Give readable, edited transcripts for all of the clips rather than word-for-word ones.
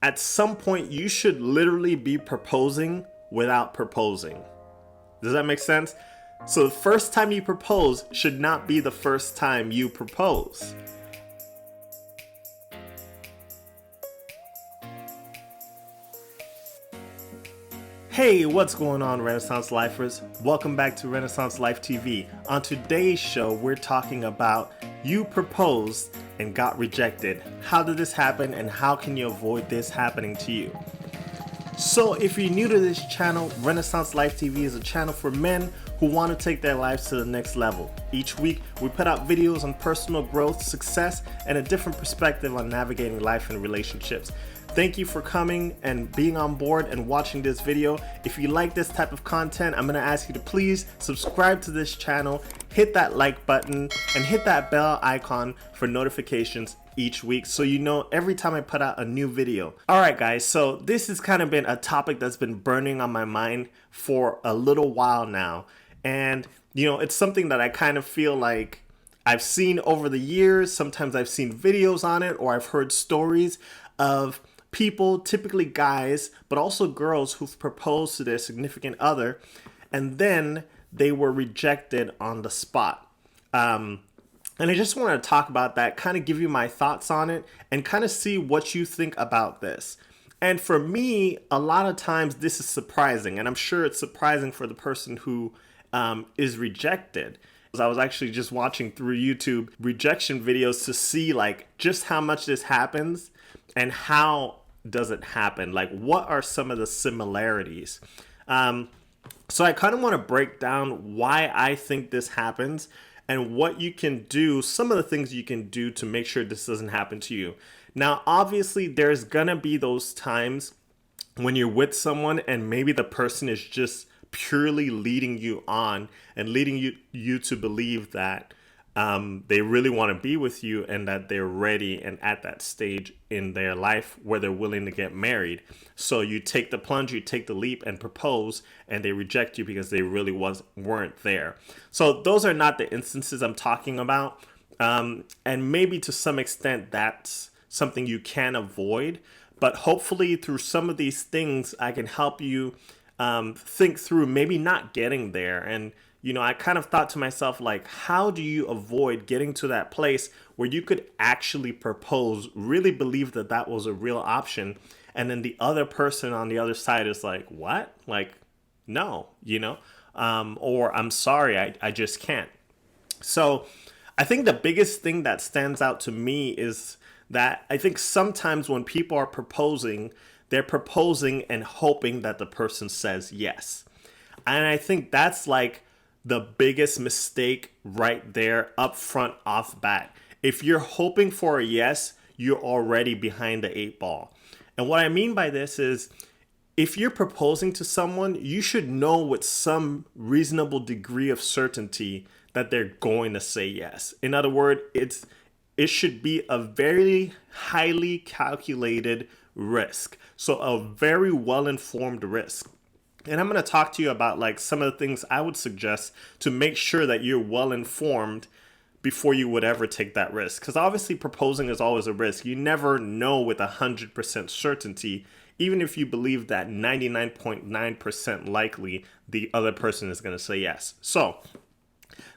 At some point, you should literally be proposing without proposing. Does that make sense? So the first time you propose should not be the first time you propose. Hey, what's going on, Renaissance Lifers? Welcome back to Renaissance Life TV. On today's show, we're talking about you proposed and got rejected. How did this happen, and how can you avoid this happening to you? So if you're new to this channel, Renaissance Life TV is a channel for men who want to take their lives to the next level. Each week, we put out videos on personal growth, success, and a different perspective on navigating life and relationships. Thank you for coming and being on board and watching this video. If you like this type of content, I'm going to ask you to please subscribe to this channel, hit that like button, and hit that bell icon for notifications each week so you know every time I put out a new video. Alright guys, so this has kind of been a topic that's been burning on my mind for a little while now. And it's something that I kind of feel like I've seen over the years. Sometimes I've seen videos on it, or I've heard stories of people, typically guys, but also girls, who've proposed to their significant other and then they were rejected on the spot. And I just want to talk about that, kind of give you my thoughts on it, and kind of see what you think about this. And for me, a lot of times this is surprising, and I'm sure it's surprising for the person who is rejected. I was actually just watching through YouTube rejection videos to see like just how much this happens and how does it happen. Like, what are some of the similarities? So I kind of want to break down why I think this happens and what you can do, some of the things you can do to make sure this doesn't happen to you. Now, obviously, there's gonna be those times when you're with someone and maybe the person is just purely leading you on and leading you to believe that they really want to be with you and that they're ready and at that stage in their life where they're willing to get married. So you take the plunge, you take the leap and propose, and they reject you because they really weren't there. So those are not the instances I'm talking about. And maybe to some extent that's something you can avoid. But hopefully through some of these things, I can help you think through maybe not getting there. And I kind of thought to myself, like, how do you avoid getting to that place where you could actually propose, really believe that that was a real option, and then the other person on the other side is like, what? Like, no, or I'm sorry, I just can't. So I think the biggest thing that stands out to me is that I think sometimes when people are proposing, they're proposing and hoping that the person says yes. And I think that's like the biggest mistake right there up front off bat. If you're hoping for a yes, you're already behind the eight ball. And what I mean by this is, if you're proposing to someone, you should know with some reasonable degree of certainty that they're going to say yes. In other words, it should be a very highly calculated risk. So a very well-informed risk. And I'm going to talk to you about like some of the things I would suggest to make sure that you're well informed before you would ever take that risk. Because obviously proposing is always a risk. You never know with 100% certainty, even if you believe that 99.9% likely the other person is going to say yes. So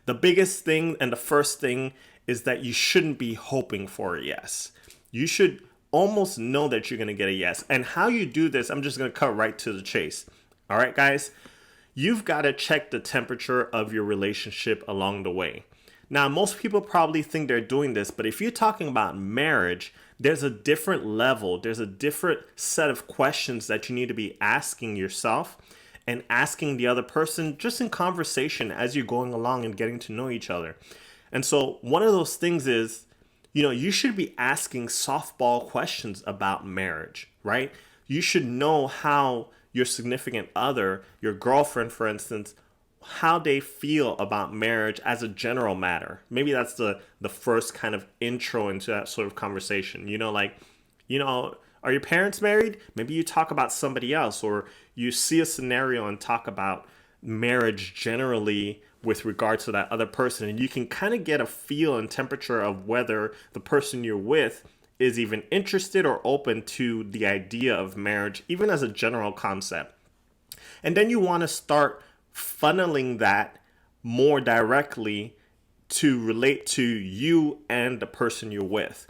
the biggest thing and the first thing is that you shouldn't be hoping for a yes. You should almost know that you're going to get a yes. And how you do this, I'm just going to cut right to the chase. All right, guys, you've got to check the temperature of your relationship along the way. Now, most people probably think they're doing this, but if you're talking about marriage, there's a different level. There's a different set of questions that you need to be asking yourself and asking the other person just in conversation as you're going along and getting to know each other. And so one of those things is, you should be asking softball questions about marriage, right? You should know how your significant other, your girlfriend, for instance, how they feel about marriage as a general matter. Maybe that's the first kind of intro into that sort of conversation. Are your parents married? Maybe you talk about somebody else, or you see a scenario and talk about marriage generally with regard to that other person, and you can kind of get a feel and temperature of whether the person you're with is even interested or open to the idea of marriage, even as a general concept. And then you want to start funneling that more directly to relate to you and the person you're with.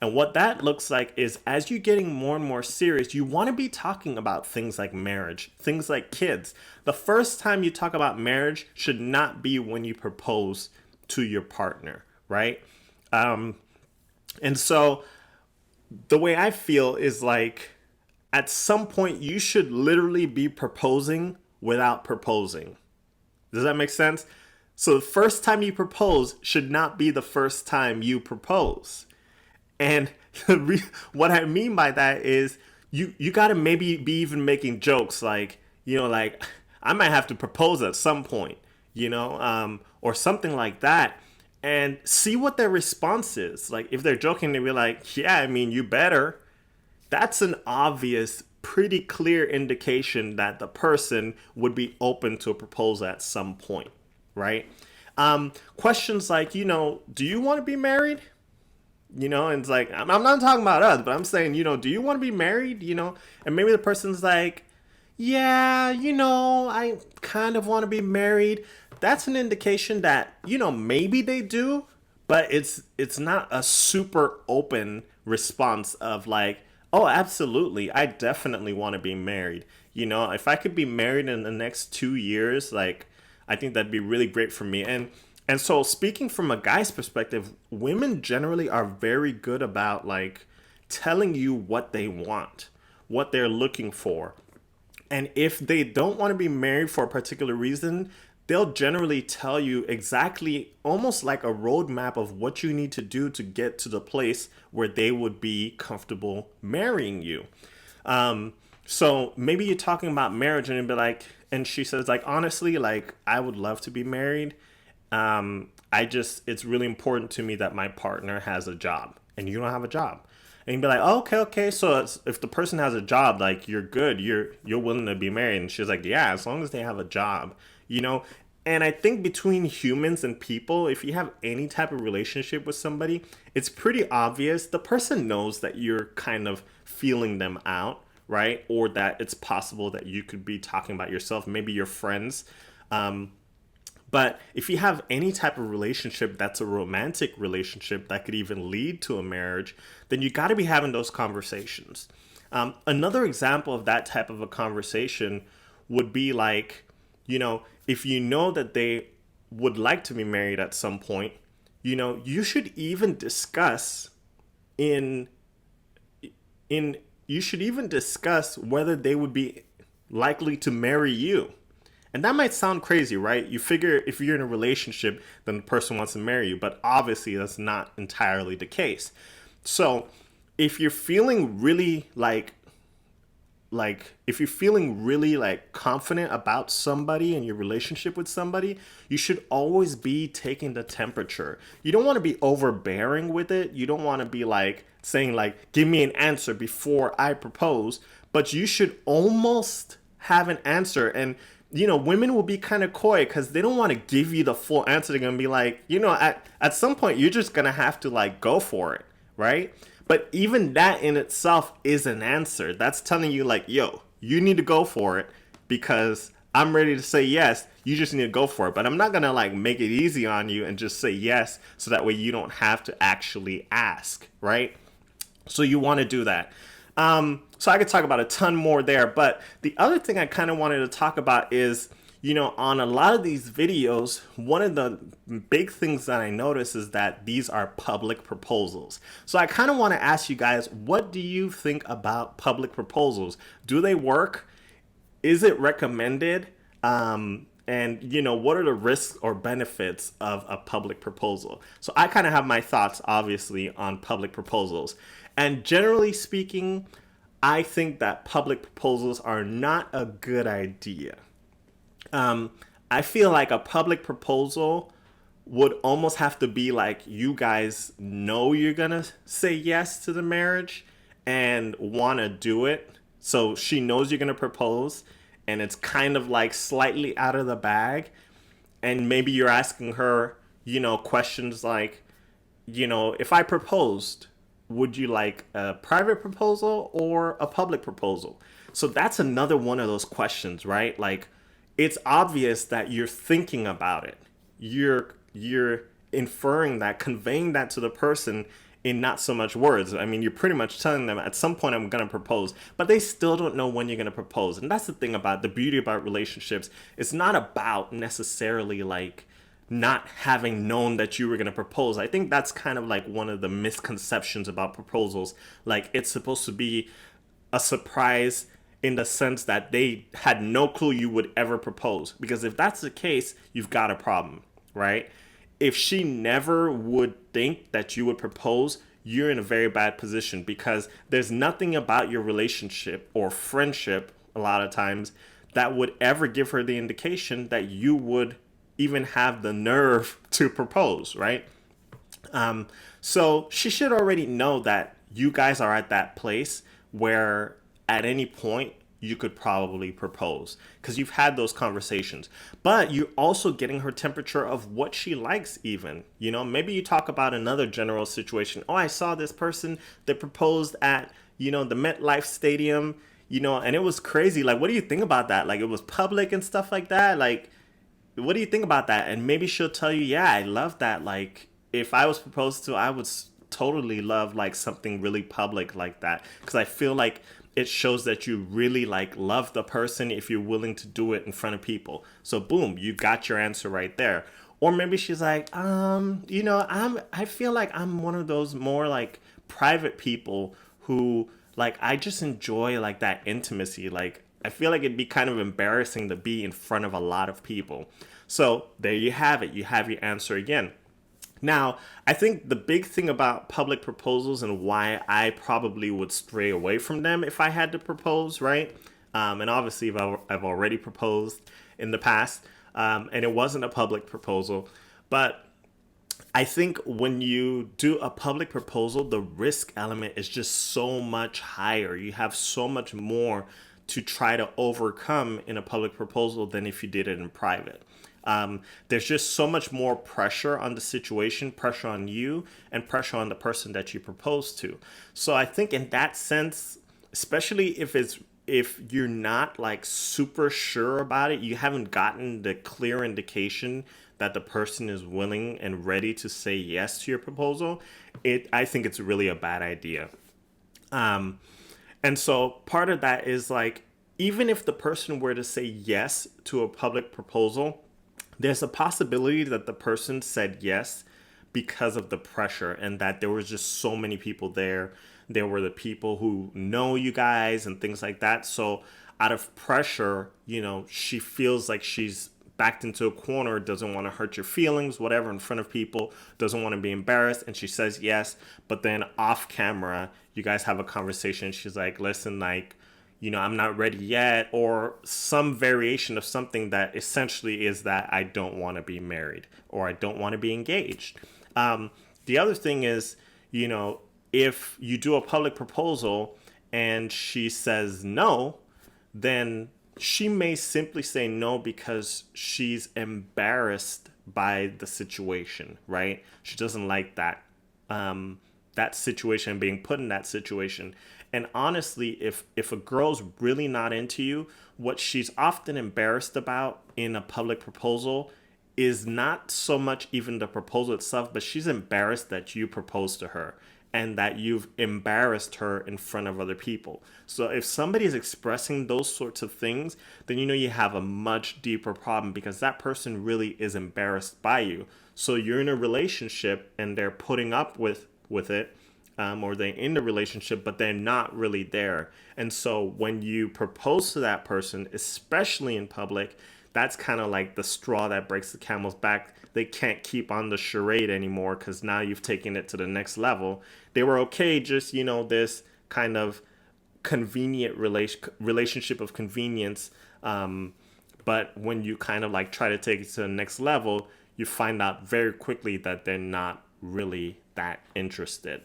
And what that looks like is as you're getting more and more serious, you want to be talking about things like marriage, things like kids. The first time you talk about marriage should not be when you propose to your partner, right? And so the way I feel is like at some point you should literally be proposing without proposing. Does that make sense? So the first time you propose should not be the first time you propose. And what I mean by that is you got to maybe be even making jokes like, like I might have to propose at some point, or something like that, and see what their response is. Like if they're joking, they be like, yeah, I mean, you better. That's an obvious, pretty clear indication that the person would be open to a proposal at some point, right? Questions like, do you want to be married? And it's like, I'm not talking about us, but I'm saying, do you want to be married? And maybe the person's like, yeah, I kind of want to be married. That's an indication that, maybe they do, but it's not a super open response of like, oh, absolutely, I definitely want to be married. If I could be married in the next 2 years, like, I think that'd be really great for me. And so speaking from a guy's perspective, women generally are very good about like telling you what they want, what they're looking for. And if they don't want to be married for a particular reason, they'll generally tell you exactly, almost like a roadmap of what you need to do to get to the place where they would be comfortable marrying you. So maybe you're talking about marriage and you'd be like, and she says like, honestly, like I would love to be married. It's really important to me that my partner has a job and you don't have a job. And you'd be like, oh, okay. So if the person has a job, like you're good, you're willing to be married. And she's like, yeah, as long as they have a job, And I think between humans and people, if you have any type of relationship with somebody, it's pretty obvious. The person knows that you're kind of feeling them out, right? Or that it's possible that you could be talking about yourself, maybe your friends. But if you have any type of relationship that's a romantic relationship that could even lead to a marriage, then you got to be having those conversations. Another example of that type of a conversation would be like, if you know that they would like to be married at some point, you should even discuss you should even discuss whether they would be likely to marry you. And that might sound crazy, right? You figure if you're in a relationship, then the person wants to marry you, but obviously that's not entirely the case. So if you're feeling really if you're feeling really like confident about somebody and your relationship with somebody, you should always be taking the temperature. You don't want to be overbearing with it. You don't want to be like saying like, give me an answer before I propose, but you should almost have an answer. And women will be kind of coy because they don't want to give you the full answer. They're going to be like, at some point, you're just going to have to like go for it, right? But even that in itself is an answer. That's telling you like, yo, you need to go for it because I'm ready to say yes. You just need to go for it. But I'm not going to like make it easy on you and just say yes so that way you don't have to actually ask, right? So you want to do that. So I could talk about a ton more there, but the other thing I kind of wanted to talk about is, on a lot of these videos, one of the big things that I notice is that these are public proposals. So I kind of want to ask you guys, what do you think about public proposals? Do they work? Is it recommended? And, what are the risks or benefits of a public proposal? So I kind of have my thoughts, obviously, on public proposals. And generally speaking, I think that public proposals are not a good idea. I feel like a public proposal would almost have to be like you guys know you're going to say yes to the marriage and want to do it. So she knows you're going to propose and it's kind of like slightly out of the bag. And maybe you're asking her, questions like, if I proposed, would you like a private proposal or a public proposal? So that's another one of those questions, right? Like, it's obvious that you're thinking about it. You're inferring that, conveying that to the person in not so much words. I mean, you're pretty much telling them at some point I'm going to propose, but they still don't know when you're going to propose. And that's the thing about the beauty about relationships. It's not about necessarily like not having known that you were going to propose. I think that's kind of like one of the misconceptions about proposals. Like, it's supposed to be a surprise in the sense that they had no clue you would ever propose. Because if that's the case, you've got a problem, right? If she never would think that you would propose, you're in a very bad position because there's nothing about your relationship or friendship, a lot of times, that would ever give her the indication that you would even have the nerve to propose, right? So she should already know that you guys are at that place where at any point you could probably propose because you've had those conversations. But you're also getting her temperature of what she likes, even. You know, maybe you talk about another general situation. Oh, I saw this person that proposed at, the MetLife Stadium, and it was crazy. Like, what do you think about that? Like, it was public and stuff like that. Like, what do you think about that? And maybe she'll tell you, yeah, I love that. Like, if I was proposed to, I would totally love like something really public like that. Because I feel like it shows that you really like love the person if you're willing to do it in front of people. So boom, you got your answer right there. Or maybe she's like, I feel like I'm one of those more like private people who like I just enjoy like that intimacy. Like I feel like it'd be kind of embarrassing to be in front of a lot of people. So there you have it. You have your answer again. Now, I think the big thing about public proposals and why I probably would stray away from them if I had to propose, right? And obviously, if I've already proposed in the past, and it wasn't a public proposal, but I think when you do a public proposal, the risk element is just so much higher. You have so much more to try to overcome in a public proposal than if you did it in private. There's just so much more pressure on the situation, pressure on you, and pressure on the person that you propose to. So I think in that sense, especially if you're not like super sure about it, you haven't gotten the clear indication that the person is willing and ready to say yes to your proposal, I think it's really a bad idea. And so part of that is like, even if the person were to say yes to a public proposal, there's a possibility that the person said yes because of the pressure and that there was just so many people there. There were the people who know you guys and things like that. So out of pressure, she feels like she's backed into a corner, doesn't want to hurt your feelings, whatever, in front of people, doesn't want to be embarrassed. And she says yes. But then off camera, you guys have a conversation. She's like, listen, like, I'm not ready yet, or some variation of something that essentially is that I don't want to be married or I don't want to be engaged. The other thing is, if you do a public proposal and she says no, then she may simply say no because she's embarrassed by the situation, right? She doesn't like that situation, being put in that situation. And honestly, if a girl's really not into you, what she's often embarrassed about in a public proposal is not so much even the proposal itself, but she's embarrassed that you proposed to her and that you've embarrassed her in front of other people. So if somebody is expressing those sorts of things, then you have a much deeper problem because that person really is embarrassed by you. So you're in a relationship and they're putting up with it, or they're in the relationship, but they're not really there. And so when you propose to that person, especially in public, that's kind of like the straw that breaks the camel's back. They can't keep on the charade anymore because now you've taken it to the next level. They were okay, just, this kind of convenient relationship of convenience. But when you kind of like try to take it to the next level, you find out very quickly that they're not really that interested.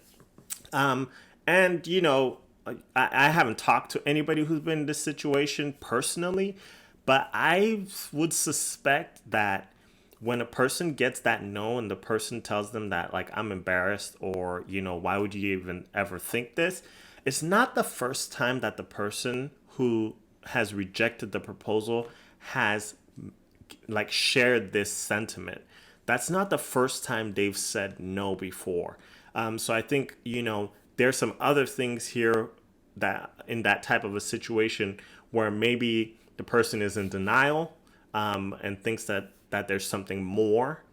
And, I haven't talked to anybody who's been in this situation personally, but I would suspect that when a person gets that no and the person tells them that, like, I'm embarrassed, or, why would you even ever think this? It's not the first time that the person who has rejected the proposal has, like, shared this sentiment. That's not the first time they've said no before. So I think, there's some other things here that in that type of a situation where maybe the person is in denial, and thinks that there's something more,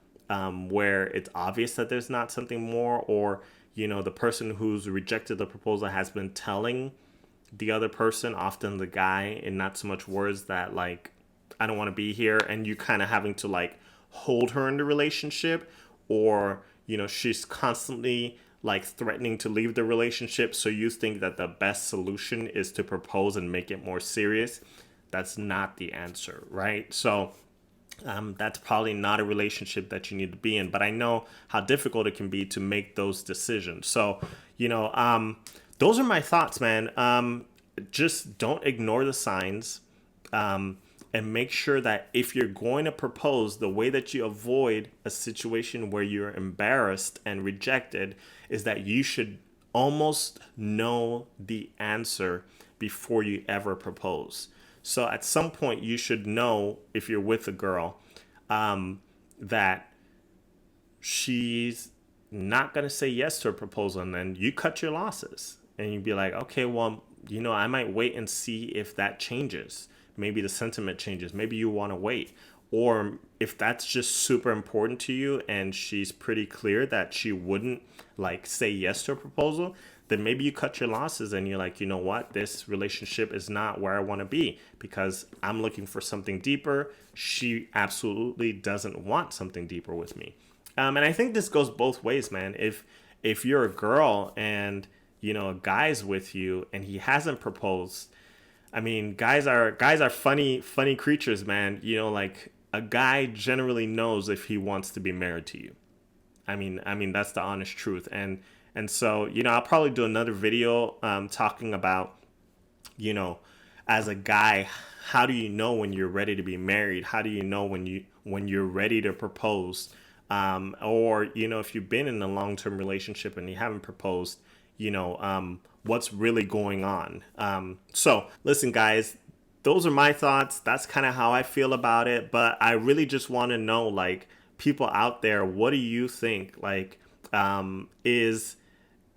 where it's obvious that there's not something more, or, the person who's rejected the proposal has been telling the other person, often the guy, in not so much words, that, like, I don't want to be here, and you kind of having to, like, hold her in the relationship, or, she's constantly, like, threatening to leave the relationship, so you think that the best solution is to propose and make it more serious. That's not the answer, right? So that's probably not a relationship that you need to be in. But I know how difficult it can be to make those decisions. So, those are my thoughts, man. Just don't ignore the signs, and make sure that if you're going to propose, the way that you avoid a situation where you're embarrassed and rejected is that you should almost know the answer before you ever propose. So at some point, you should know, if you're with a girl, that she's not going to say yes to a proposal, and then you cut your losses and you'd be like, okay, well, I might wait and see if that changes. Maybe the sentiment changes. Maybe you want to wait. Or if that's just super important to you and she's pretty clear that she wouldn't, like, say yes to a proposal, then maybe you cut your losses and you're like, you know what, this relationship is not where I want to be because I'm looking for something deeper. She absolutely doesn't want something deeper with me. And I think this goes both ways, man. If you're a girl and, a guy's with you and he hasn't proposed, I mean, guys are funny creatures, man. Like, a guy generally knows if he wants to be married to you. I mean that's the honest truth. And so, I'll probably do another video talking about, as a guy, how do you know when you're ready to be married? How do you know when you're ready to propose? Or, if you've been in a long-term relationship and you haven't proposed, what's really going on. So listen, guys, those are my thoughts. That's kind of how I feel about it. But I really just want to know, like, people out there, what do you think? Like, is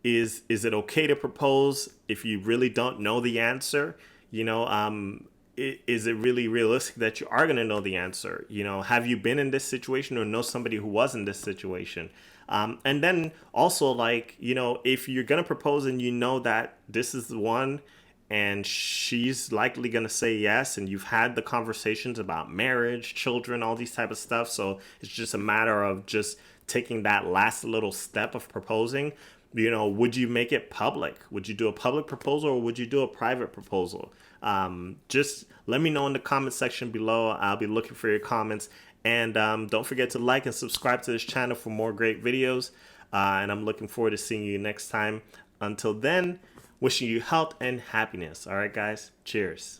it okay to propose if you really don't know the answer? Is it really realistic that you are going to know the answer? Have you been in this situation or know somebody who was in this situation? And then also, like, if you're going to propose and that this is the one and she's likely going to say yes, and you've had the conversations about marriage, children, all these type of stuff. So it's just a matter of just taking that last little step of proposing. Would you make it public? Would you do a public proposal or would you do a private proposal? Just let me know in the comment section below. I'll be looking for your comments. And don't forget to like and subscribe to this channel for more great videos. And I'm looking forward to seeing you next time. Until then, wishing you health and happiness. All right, guys. Cheers.